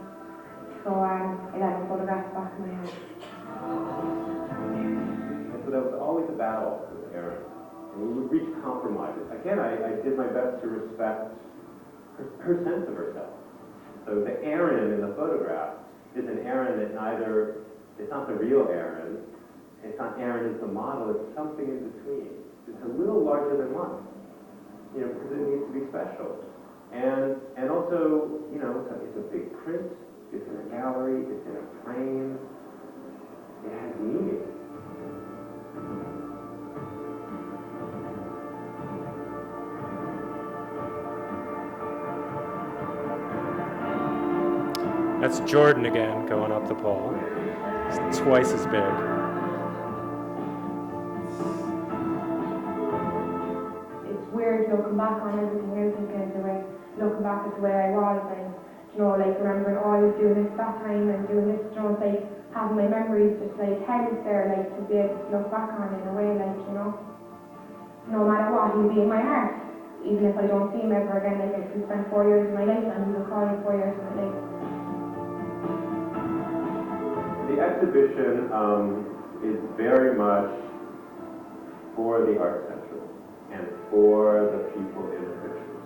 E: so I let him photograph the back of my head.
D: And so that was always a battle with Aaron. And we would reach compromises. Again, I did my best to respect her sense of herself. So the Aaron in the photograph is an Aaron that it's not the real Aaron, it's not Aaron as the model, it's something in between. It's a little larger than life, because it needs to be special. And also, it's a big print, it's in a gallery, it's in a frame, it has meaning.
B: That's Jordan again, going up the pole. It's twice as big.
E: It's weird looking back on everything now, thinking looking back at the way I was, and remembering, I was doing this that time and doing this, it's like having my memories just held there, to be able to look back on in a way, no matter what, he'll be in my heart, even if I don't see him ever again. If we spend 4 years of my life and he will call me 4 years of my life.
D: The exhibition is very much for the art center and for the people in the pictures.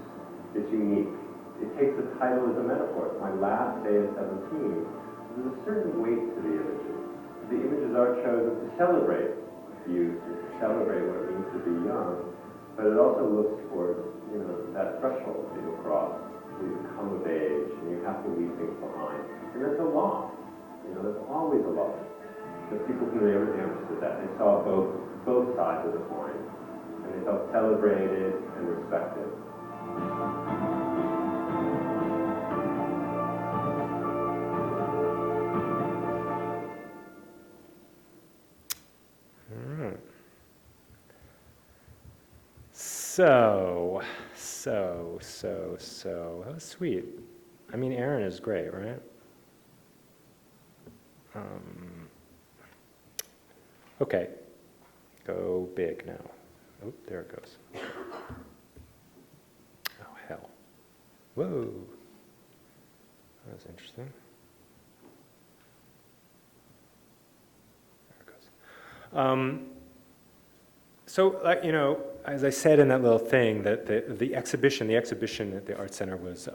D: It's unique. It takes the title as a metaphor. It's my last day at 17. There's a certain weight to the images. The images are chosen to celebrate youth and to celebrate what it means to be young, but it also looks towards, that threshold that you cross, where you come of age and you have to leave things behind. And that's a loss. There's always a loss. The people from the neighborhood understood that. They saw both sides of the coin, and they felt celebrated and respected.
B: So, that was sweet. I mean, Aaron is great, right? Okay, go big now. Oh, there it goes. Okay. Oh, hell. Whoa. That was interesting. There it goes. So, as I said in that little thing, that the exhibition at the Art Center was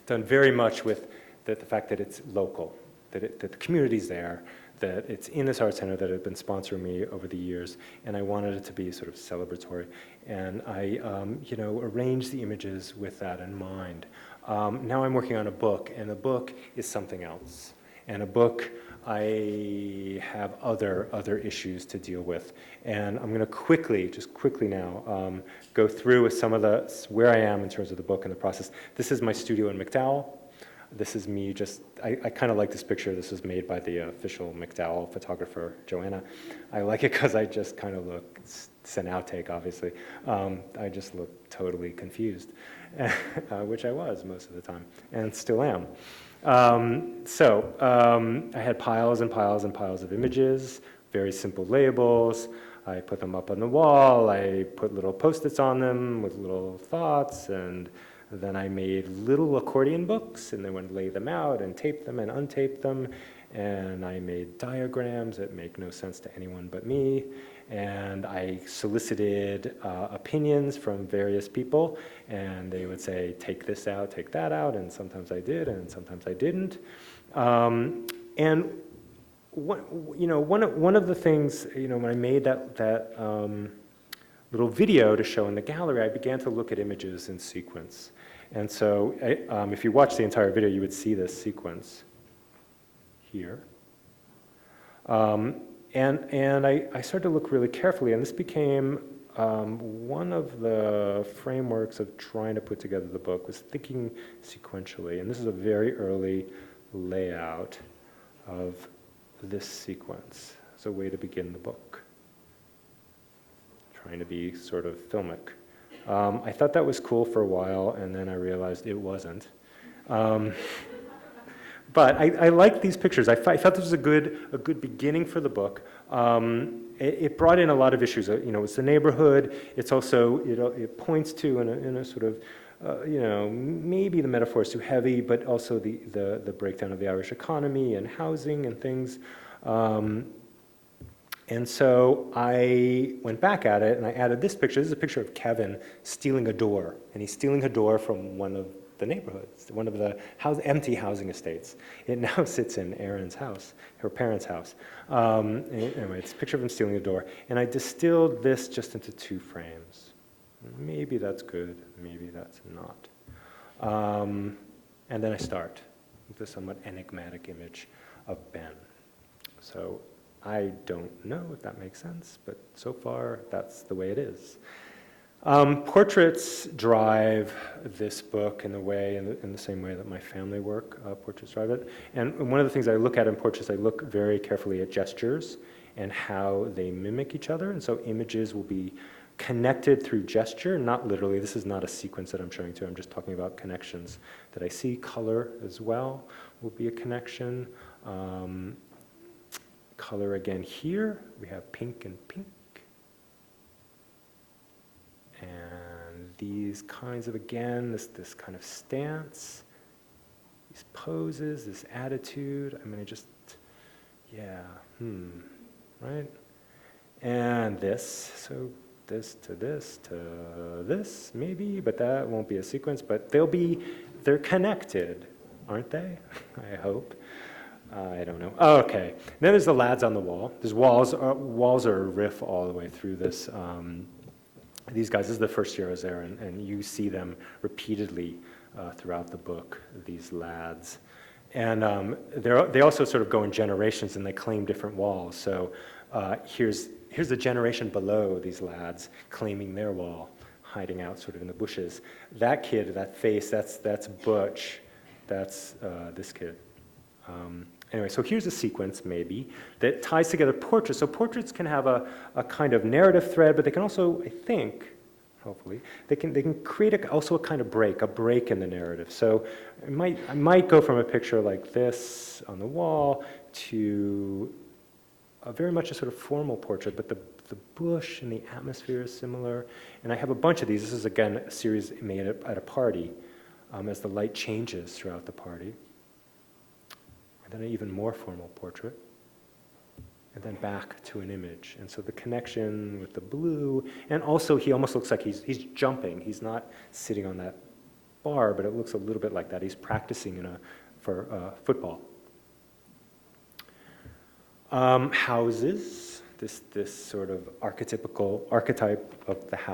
B: done very much with the fact that it's local, that the community's there, that it's in this art center that had been sponsoring me over the years, and I wanted it to be sort of celebratory. And I, arranged the images with that in mind. Now I'm working on a book, and the book is something else. And a book, I have other issues to deal with. And I'm going to just quickly now, go through with some of where I am in terms of the book and the process. This is my studio in McDowell. This is me I kind of like this picture. This was made by the official McDowell photographer, Joanna. I like it because I just kind of look, it's an outtake, obviously. I just look totally confused, which I was most of the time, and still am. I had piles and piles and piles of images, very simple labels. I put them up on the wall. I put little Post-its on them with little thoughts, and then I made little accordion books, and then would lay them out and tape them and untape them. And I made diagrams that make no sense to anyone but me. And I solicited opinions from various people, and they would say, take this out, take that out, and sometimes I did, and sometimes I didn't. And one of the things, when I made that little video to show in the gallery, I began to look at images in sequence. And so if you watch the entire video, you would see this sequence here. And I started to look really carefully, and this became one of the frameworks of trying to put together the book, was thinking sequentially. And this is a very early layout of this sequence. It's a way to begin the book, trying to be sort of filmic. I thought that was cool for a while, and then I realized it wasn't. But I liked these pictures. I felt this was a good beginning for the book. It brought in a lot of issues. It's the neighborhood. It's also, it points to in a sort of, maybe the metaphor is too heavy, but also the breakdown of the Irish economy and housing and things. And so I went back at it, and I added this picture. This is a picture of Kevin stealing a door, and he's stealing a door from one of the neighborhoods, one of the empty housing estates. It now sits in Erin's house, her parents' house. Anyway, it's a picture of him stealing a door, and I distilled this just into 2 frames. Maybe that's good, maybe that's not. And then I start with the somewhat enigmatic image of Ben. So I don't know if that makes sense, but so far that's the way it is. Portraits drive this book in the same way that my family work, portraits drive it. And one of the things I look at in portraits, I look very carefully at gestures and how they mimic each other. And so images will be connected through gesture, not literally. This is not a sequence that I'm showing to. I'm just talking about connections that I see. Color as well will be a connection. Color again here. We have pink and pink. And these kinds of, again, this kind of stance, these poses, this attitude. I mean, right? And this, so this to this to this, maybe, but that won't be a sequence, but they're connected, aren't they? I hope. I don't know. Oh, okay. Then there's the lads on the wall. There's walls. Walls are a riff all the way through this. These guys, this is the first year I was there, and you see them repeatedly throughout the book, these lads. And they also sort of go in generations, and they claim different walls. So here's the generation below these lads claiming their wall, hiding out sort of in the bushes. That kid, that face, that's Butch. That's this kid. Anyway, so here's a sequence, maybe, that ties together portraits. So portraits can have a kind of narrative thread, but they can also, I think, hopefully, they can create also a kind of break, a break in the narrative. So I might go from a picture like this on the wall to very much a sort of formal portrait, but the bush and the atmosphere is similar. And I have a bunch of these. This is, again, a series made at a party as the light changes throughout the party. And then an even more formal portrait, and then back to an image. And so the connection with the blue, and also he almost looks like he's jumping. He's not sitting on that bar, but it looks a little bit like that. He's practicing for football. Houses, this sort of archetype of the house.